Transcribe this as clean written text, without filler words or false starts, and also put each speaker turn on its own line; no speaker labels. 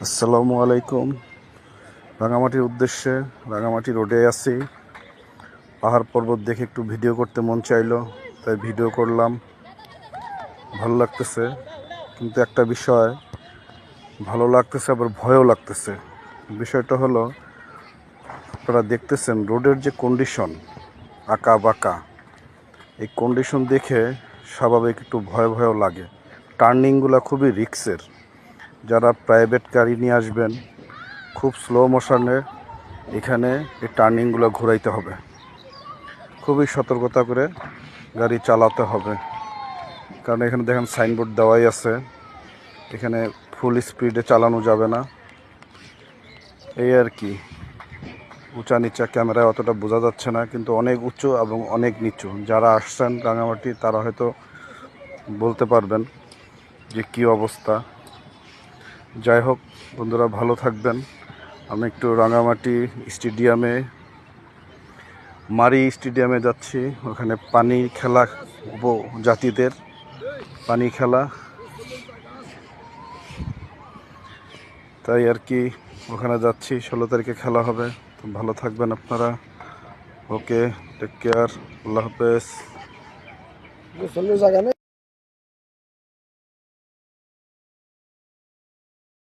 আসসালামু আলাইকুম। রাঙামাটির উদ্দেশ্যে রাঙামাটি রোডে আছি। পাহাড় পর্বত দেখে একটু ভিডিও করতে মন চাইলো, তাই ভিডিও করলাম। ভালো লাগতেছে, কিন্তু একটা বিষয়, ভালো লাগতেছে আবার ভয়ও লাগতেছে। বিষয়টা হলো, আপনারা দেখতেছেন রোডের যে কন্ডিশন, আঁকা বাঁকা, এই কন্ডিশন দেখে স্বাভাবিক একটু ভয় ভয়ও লাগে। টার্নিংগুলো খুবই রিস্কের। যারা প্রাইভেট গাড়ি নিয়ে আসবেন, খুব স্লো মোশনে এখানে এই টার্নিংগুলো ঘোরাইতে হবে। খুবই সতর্কতা করে গাড়ি চালাতে হবে, কারণ এখানে দেখেন সাইনবোর্ড দেওয়াই আছে, এখানে ফুল স্পিডে চালানো যাবে না। এই আর কি, উঁচা নিচা ক্যামেরায় অতটা বোঝা যাচ্ছে না, কিন্তু অনেক উঁচু এবং অনেক নিচু। যারা আসছেন রাঙামাটি তারা হয়তো বলতে পারবেন যে কী অবস্থা। যাই হোক বন্ধুরা, ভালো থাকবেন। আমি একটু রাঙামাটি স্টেডিয়ামে, মারি স্টেডিয়ামে যাচ্ছি। ওখানে পানি খেলা, উপজাতিদের পানি খেলা, তাই আর কি ওখানে যাচ্ছি। 16 তারিখে খেলা হবে। তো ভালো থাকবেন আপনারা। ওকে, টেক কেয়ার, আল্লাহ হাফেজ।